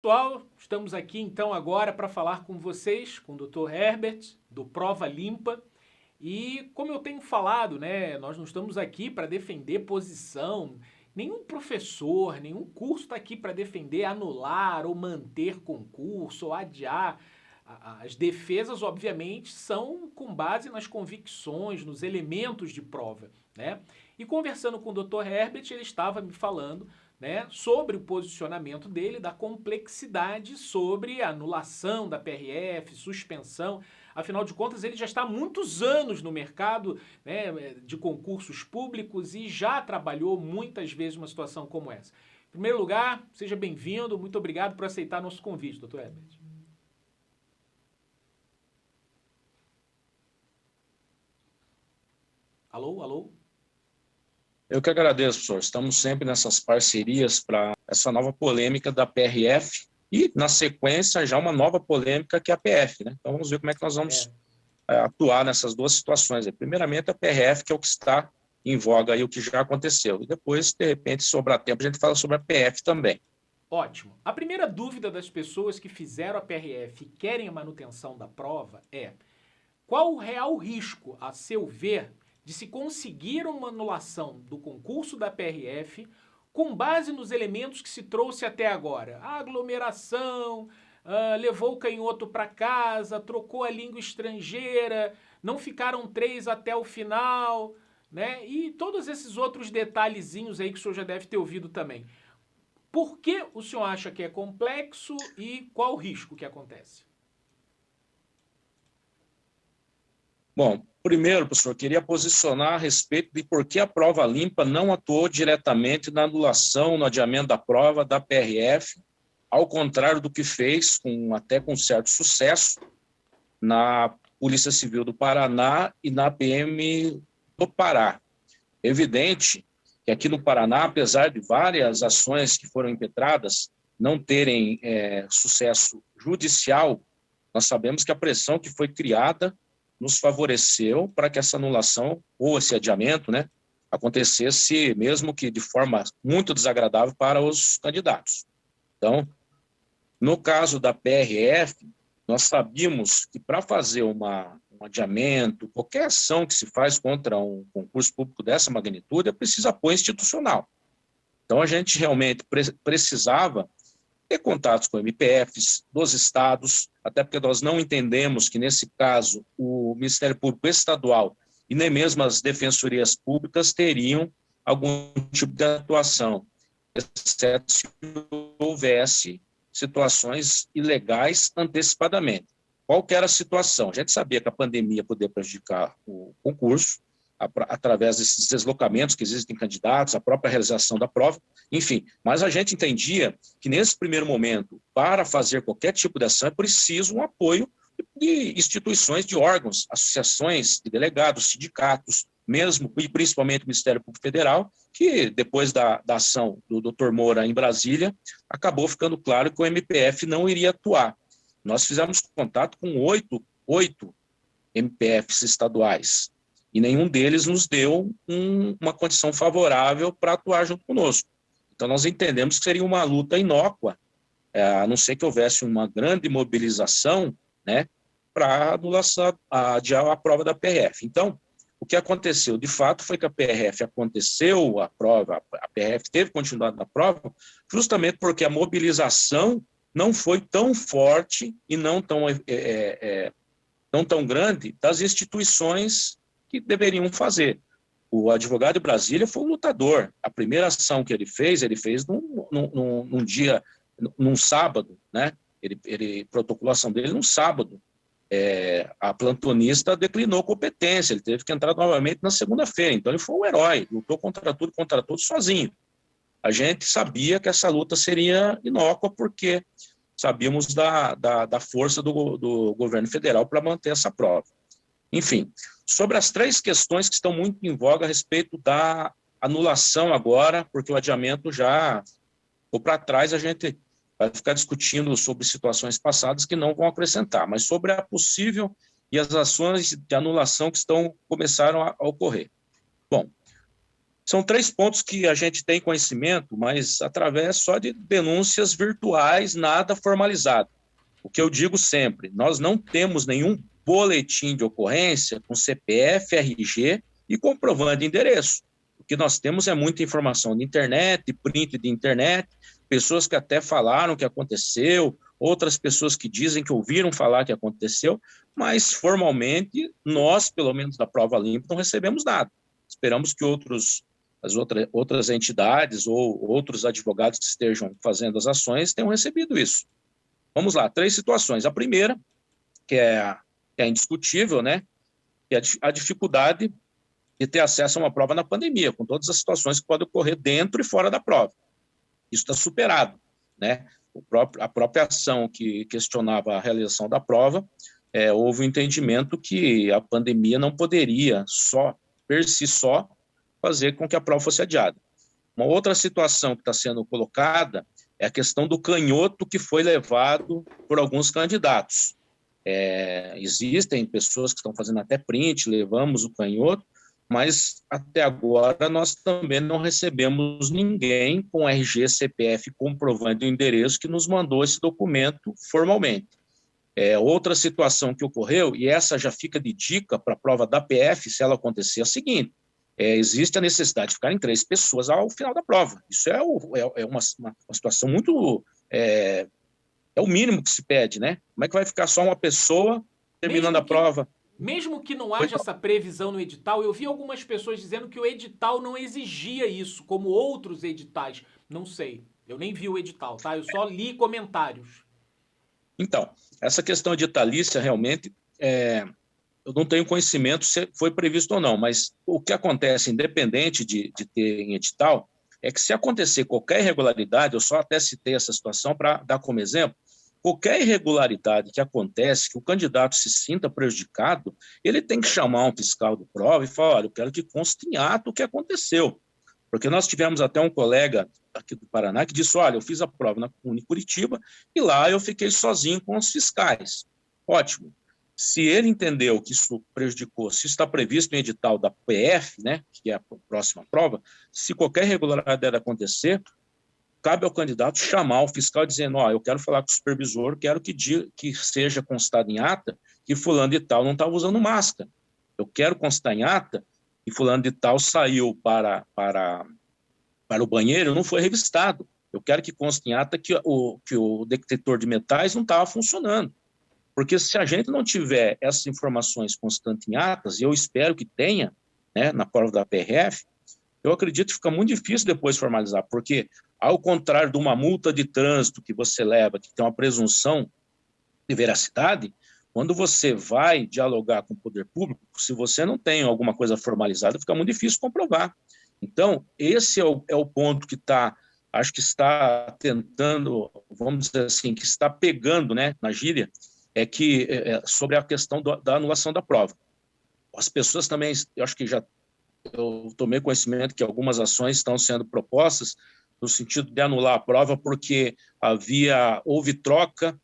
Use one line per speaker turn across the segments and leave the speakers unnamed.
Pessoal, estamos aqui então agora para falar com vocês, com o Dr. Herbert, do Prova Limpa. E como eu tenho falado, né, nós não estamos aqui para defender posição, nenhum professor, nenhum curso está aqui para defender anular ou manter concurso ou adiar. As defesas, obviamente, são com base nas convicções, nos elementos de prova, né? E conversando com o Dr. Herbert, ele estava me falando, né, sobre o posicionamento dele, da complexidade sobre a anulação da PRF, suspensão. Afinal de contas, ele já está há muitos anos no mercado, né, de concursos públicos e já trabalhou muitas vezes uma situação como essa. Em primeiro lugar, seja bem-vindo, muito obrigado por aceitar nosso convite, Dr. Herbert. Alô, alô?
Eu que agradeço, professor. Estamos sempre nessas parcerias para essa nova polêmica da PRF e, na sequência, já uma nova polêmica que é a PF, né? Então, vamos ver como é que nós vamos atuar nessas duas situações. Primeiramente, a PRF, que é o que está em voga aí, o que já aconteceu. E depois, de repente, se sobrar tempo, a gente fala sobre a PF também.
Ótimo. A primeira dúvida das pessoas que fizeram a PRF e querem a manutenção da prova é: qual o real risco, a seu ver, de se conseguir uma anulação do concurso da PRF com base nos elementos que se trouxe até agora? A aglomeração, levou o canhoto para casa, trocou a língua estrangeira, não ficaram 3 até o final, né? E todos esses outros detalhezinhos aí que o senhor já deve ter ouvido também. Por que o senhor acha que é complexo e qual o risco que acontece?
Bom, primeiro, professor, queria posicionar a respeito de por que a prova limpa não atuou diretamente na anulação, no adiamento da prova da PRF, ao contrário do que fez, até com certo sucesso, na Polícia Civil do Paraná e na PM do Pará. Evidente que aqui no Paraná, apesar de várias ações que foram impetradas não terem sucesso judicial, nós sabemos que a pressão que foi criada nos favoreceu para que essa anulação ou esse adiamento, né, acontecesse, mesmo que de forma muito desagradável para os candidatos. Então, no caso da PRF, nós sabíamos que para fazer um adiamento, qualquer ação que se faz contra um concurso público dessa magnitude, é preciso apoio institucional. Então, a gente realmente precisava ter contatos com MPFs dos estados, até porque nós não entendemos que, nesse caso, o Ministério Público Estadual e nem mesmo as defensorias públicas teriam algum tipo de atuação, exceto se houvesse situações ilegais antecipadamente. Qual que era a situação? A gente sabia que a pandemia poderia prejudicar o concurso, através desses deslocamentos que existem em candidatos, a própria realização da prova, enfim. Mas a gente entendia que, nesse primeiro momento, para fazer qualquer tipo de ação, é preciso um apoio de instituições, de órgãos, associações de delegados, sindicatos, mesmo e principalmente o Ministério Público Federal, que depois da ação do Dr. Moura em Brasília, acabou ficando claro que o MPF não iria atuar. Nós fizemos contato com oito MPFs estaduais, e nenhum deles nos deu uma condição favorável para atuar junto conosco. Então, nós entendemos que seria uma luta inócua, a não ser que houvesse uma grande mobilização, né, para adiar a prova da PRF. Então, o que aconteceu, de fato, foi que a PRF aconteceu, a PRF teve continuidade na prova, justamente porque a mobilização não foi tão forte e não tão grande das instituições que deveriam fazer. O advogado de Brasília foi um lutador. A primeira ação que ele fez num dia, num sábado, né? Ele protocolou a ação dele num sábado. A plantonista declinou competência, ele teve que entrar novamente na segunda-feira. Então, ele foi um herói, lutou contra tudo sozinho. A gente sabia que essa luta seria inócua, porque sabíamos da força do governo federal para manter essa prova. Enfim, sobre as três questões que estão muito em voga a respeito da anulação agora, porque o adiamento já ficou para trás, a gente vai ficar discutindo sobre situações passadas que não vão acrescentar, mas sobre a possível e as ações de anulação que começaram a ocorrer. Bom, São 3 pontos que a gente tem conhecimento, mas através só de denúncias virtuais, nada formalizado. O que eu digo sempre, nós não temos nenhum boletim de ocorrência com CPF, RG e comprovante de endereço. O que nós temos é muita informação de internet, de print de internet, pessoas que até falaram que aconteceu, outras pessoas que dizem que ouviram falar que aconteceu, mas formalmente nós, pelo menos da Prova Limpa, não recebemos nada. Esperamos que outras entidades ou outros advogados que estejam fazendo as ações tenham recebido isso. Vamos lá, 3 situações. A primeira, que é indiscutível, né, que é a dificuldade de ter acesso a uma prova na pandemia, com todas as situações que podem ocorrer dentro e fora da prova. Isso está superado, né? A própria ação que questionava a realização da prova, houve um entendimento que a pandemia não poderia per si só, fazer com que a prova fosse adiada. Uma outra situação que está sendo colocada é a questão do canhoto que foi levado por alguns candidatos. Existem pessoas que estão fazendo até print, levamos o canhoto, mas até agora nós também não recebemos ninguém com RG, CPF comprovando o endereço que nos mandou esse documento formalmente. Outra situação que ocorreu, e essa já fica de dica para a prova da PF, se ela acontecer, é a seguinte: existe a necessidade de ficarem 3 pessoas ao final da prova. Isso é uma situação muito... É o mínimo que se pede, né? Como é que vai ficar só uma pessoa terminando a prova?
Mesmo que não haja essa previsão no edital, eu vi algumas pessoas dizendo que o edital não exigia isso, como outros editais. Não sei, eu nem vi o edital, tá? Eu só li comentários. Então, essa questão editalícia, realmente, eu não tenho conhecimento se foi previsto ou não, mas o que acontece, independente de ter em edital, é que se acontecer qualquer irregularidade, eu só até citei essa situação para dar como exemplo, qualquer irregularidade que acontece, que o candidato se sinta prejudicado, ele tem que chamar um fiscal de prova e falar: olha, eu quero que conste em ato o que aconteceu. Porque nós tivemos até um colega aqui do Paraná que disse: olha, eu fiz a prova na Curitiba e lá eu fiquei sozinho com os fiscais. Ótimo. Se ele entendeu que isso prejudicou, se está previsto em edital da PF, né, que é a próxima prova, se qualquer irregularidade acontecer, cabe ao candidato chamar o fiscal dizendo: ó, eu quero falar com o supervisor, quero que seja constado em ata que fulano de tal não estava usando máscara. Eu quero constar em ata que fulano de tal saiu para o banheiro e não foi revistado. Eu quero que conste em ata que o detector de metais não estava funcionando. Porque se a gente não tiver essas informações constantes em atas, e eu espero que tenha, né, na prova da PRF, eu acredito que fica muito difícil depois formalizar, porque, ao contrário de uma multa de trânsito que você leva, que tem uma presunção de veracidade, quando você vai dialogar com o poder público, se você não tem alguma coisa formalizada, fica muito difícil comprovar. Então, esse é o ponto que acho que está tentando, vamos dizer assim, que está pegando, né, na gíria, sobre a questão da anulação da prova. As pessoas também, eu acho que eu tomei conhecimento que algumas ações estão sendo propostas no sentido de anular a prova porque houve troca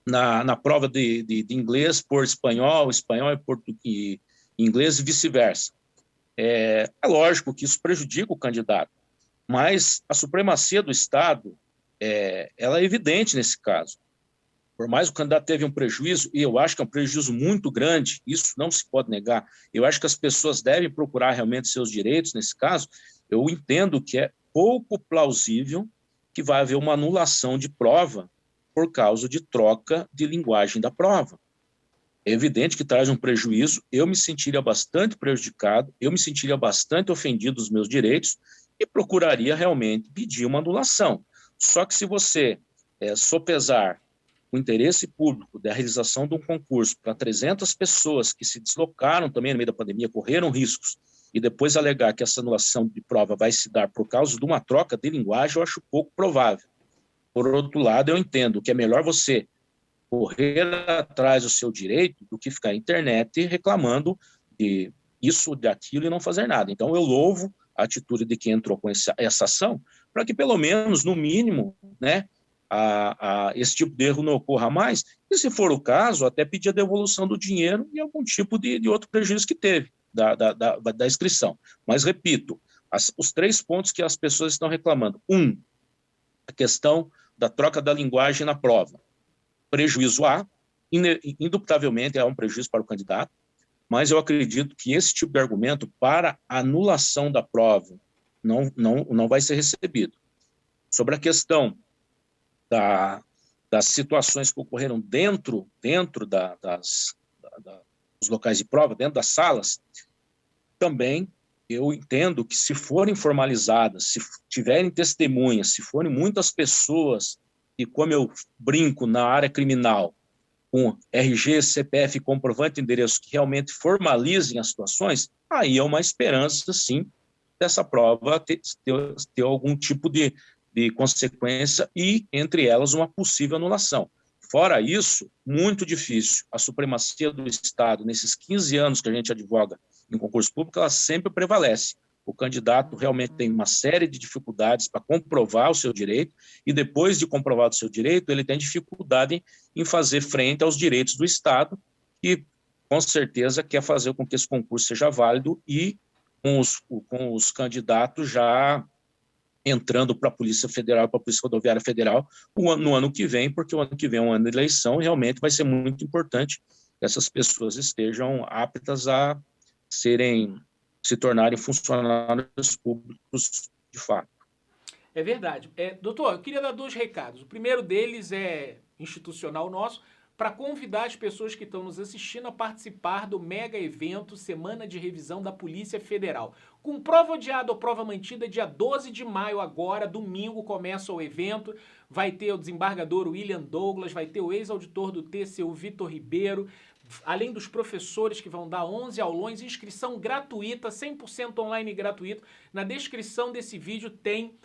na prova de inglês por espanhol e português, e inglês e vice-versa. É lógico que isso prejudica o candidato, mas a supremacia do Estado, ela é evidente nesse caso. Por mais que o candidato teve um prejuízo, e eu acho que é um prejuízo muito grande, isso não se pode negar, eu acho que as pessoas devem procurar realmente seus direitos nesse caso, eu entendo que é pouco plausível que vai haver uma anulação de prova por causa de troca de linguagem da prova. É evidente que traz um prejuízo, eu me sentiria bastante prejudicado, eu me sentiria bastante ofendido dos meus direitos e procuraria realmente pedir uma anulação. Só que se você sopesar o interesse público da realização de um concurso para 300 pessoas que se deslocaram também no meio da pandemia, correram riscos, e depois alegar que essa anulação de prova vai se dar por causa de uma troca de linguagem, eu acho pouco provável. Por outro lado, eu entendo que é melhor você correr atrás do seu direito do que ficar na internet reclamando de isso, daquilo e não fazer nada. Então, eu louvo a atitude de quem entrou com essa ação, para que pelo menos, no mínimo, né, esse tipo de erro não ocorra mais, e se for o caso, até pedir a devolução do dinheiro e algum tipo de outro prejuízo que teve da inscrição. Mas, repito,
os 3 pontos que as pessoas estão reclamando. A questão da troca da linguagem na prova. Prejuízo há, indubitavelmente há um prejuízo para o candidato, mas eu acredito que esse tipo de argumento para anulação da prova não vai ser recebido. Sobre a questão das situações que ocorreram dentro dos locais de prova, dentro das salas, também eu entendo que, se forem formalizadas, se tiverem testemunhas, se forem muitas pessoas, e como eu brinco na área criminal, com RG, CPF e comprovante de endereço, que realmente formalizem as situações, aí é uma esperança, sim, dessa prova ter algum tipo de consequência e, entre elas, uma possível anulação. Fora isso, muito difícil. A supremacia do Estado, nesses 15 anos que a gente advoga em concurso público, ela sempre prevalece. O candidato realmente tem uma série de dificuldades para comprovar o seu direito, e depois de comprovar o seu direito, ele tem dificuldade em fazer frente aos direitos do Estado, que, com certeza, quer fazer com que esse concurso seja válido, e com os candidatos já entrando para a Polícia Federal, para a Polícia Rodoviária Federal, no ano que vem, porque o ano que vem é um ano de eleição, e realmente vai ser muito importante que essas pessoas estejam aptas a se tornarem funcionários públicos de fato.
É verdade. Doutor, eu queria dar 2 recados. O primeiro deles é institucional nosso, para convidar as pessoas que estão nos assistindo a participar do mega evento Semana de Revisão da Polícia Federal. Com prova adiada ou prova mantida, dia 12 de maio agora, domingo, começa o evento. Vai ter o desembargador William Douglas, vai ter o ex-auditor do TCU Vitor Ribeiro, além dos professores que vão dar 11 aulões, inscrição gratuita, 100% online gratuito. Na descrição desse vídeo tem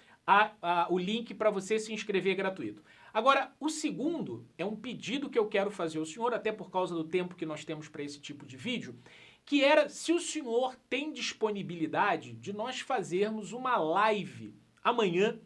o link para você se inscrever gratuito. Agora, o segundo é um pedido que eu quero fazer ao senhor, até por causa do tempo que nós temos para esse tipo de vídeo, que era se o senhor tem disponibilidade de nós fazermos uma live amanhã.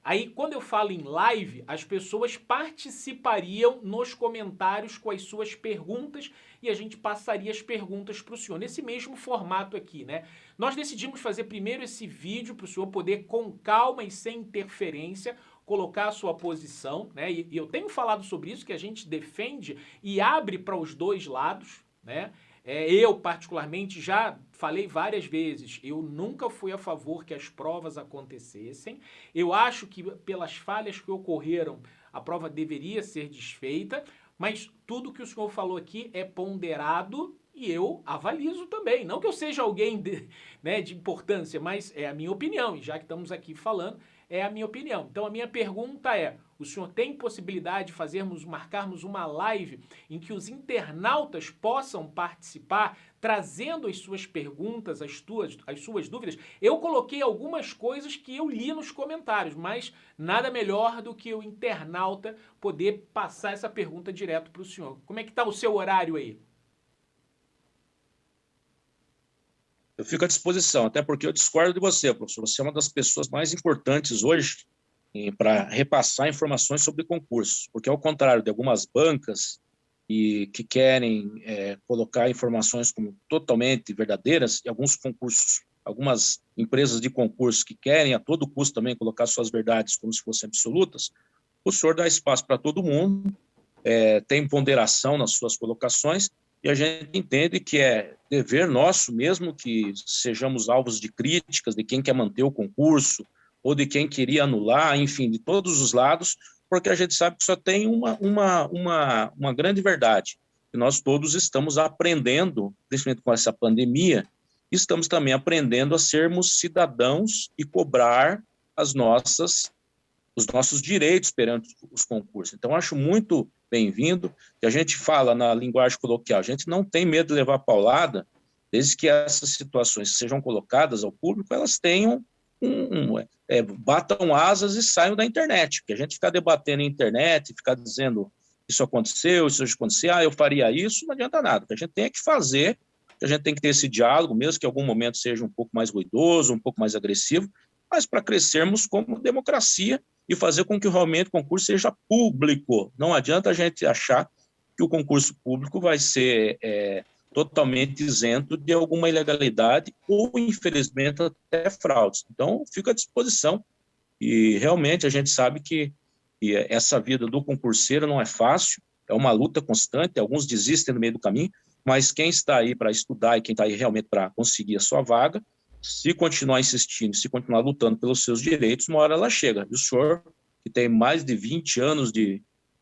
Aí, quando eu falo em live, as pessoas participariam nos comentários com as suas perguntas e a gente passaria as perguntas para o senhor, nesse mesmo formato aqui, né? Nós decidimos fazer primeiro esse vídeo para o senhor poder, com calma e sem interferência, colocar a sua posição, né? E eu tenho falado sobre isso, que a gente defende e abre para os dois lados, né? Eu, particularmente, já falei várias vezes, eu nunca fui a favor que as provas acontecessem. Eu acho que, pelas falhas que ocorreram, a prova deveria ser desfeita, mas tudo que o senhor falou aqui é ponderado e eu avalizo também. Não que eu seja alguém de importância, mas é a minha opinião, e já que estamos aqui falando, é a minha opinião. Então a minha pergunta é, o senhor tem possibilidade de marcarmos uma live em que os internautas possam participar, trazendo as suas perguntas, as suas dúvidas? Eu coloquei algumas coisas que eu li nos comentários, mas nada melhor do que o internauta poder passar essa pergunta direto para o senhor. Como é que está o seu horário aí?
Eu fico à disposição, até porque eu discordo de você, professor. Você é uma das pessoas mais importantes hoje para repassar informações sobre concursos, porque, ao contrário de algumas bancas que querem colocar informações como totalmente verdadeiras, e alguns concursos, algumas empresas de concurso que querem a todo custo também colocar suas verdades como se fossem absolutas, o senhor dá espaço para todo mundo, tem ponderação nas suas colocações, e a gente entende que é dever nosso, mesmo que sejamos alvos de críticas de quem quer manter o concurso ou de quem queria anular, enfim, de todos os lados, porque a gente sabe que só tem uma grande verdade, que nós todos estamos aprendendo, principalmente com essa pandemia, estamos também aprendendo a sermos cidadãos e cobrar os nossos direitos perante os concursos. Então, acho muito bem-vindo, que a gente fala na linguagem coloquial, a gente não tem medo de levar paulada, desde que essas situações sejam colocadas ao público, elas tenham batam asas e saiam da internet, porque a gente ficar debatendo na internet, ficar dizendo isso aconteceu, isso aconteceu, eu faria isso, não adianta nada. O que a gente tem que fazer, a gente tem que ter esse diálogo, mesmo que em algum momento seja um pouco mais ruidoso, um pouco mais agressivo, mas para crescermos como democracia e fazer com que realmente o concurso seja público. Não adianta a gente achar que o concurso público vai ser totalmente isento de alguma ilegalidade ou, infelizmente, até fraudes. Então, fico à disposição e realmente a gente sabe que essa vida do concurseiro não é fácil, é uma luta constante, alguns desistem no meio do caminho, mas quem está aí para estudar e quem está aí realmente para conseguir a sua vaga, se continuar insistindo, se continuar lutando pelos seus direitos, uma hora ela chega. E o senhor, que tem mais de 20 anos de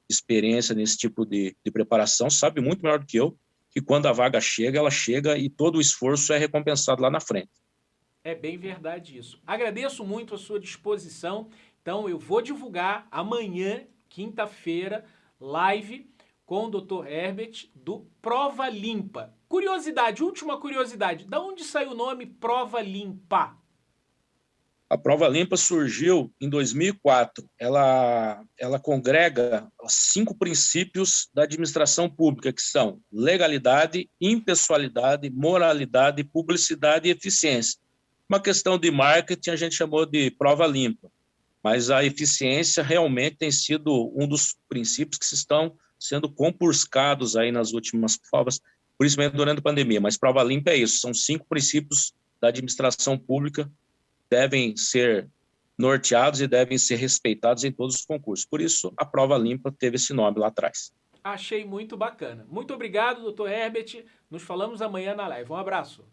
experiência nesse tipo de preparação, sabe muito melhor do que eu, que quando a vaga chega, ela chega e todo o esforço é recompensado lá na frente.
É bem verdade isso. Agradeço muito a sua disposição. Então, eu vou divulgar amanhã, quinta-feira, live com o Dr. Herbert do Prova Limpa. Curiosidade, última curiosidade. Da onde saiu o nome Prova Limpa?
A Prova Limpa surgiu em 2004. Ela congrega 5 princípios da administração pública, que são legalidade, impessoalidade, moralidade, publicidade e eficiência. Uma questão de marketing a gente chamou de Prova Limpa, mas a eficiência realmente tem sido um dos princípios que estão sendo compurcados aí nas últimas provas, principalmente durante a pandemia. Mas Prova Limpa é isso, são 5 princípios da administração pública devem ser norteados e devem ser respeitados em todos os concursos. Por isso, a Prova Limpa teve esse nome lá atrás.
Achei muito bacana. Muito obrigado, Dr. Herbert. Nos falamos amanhã na live. Um abraço.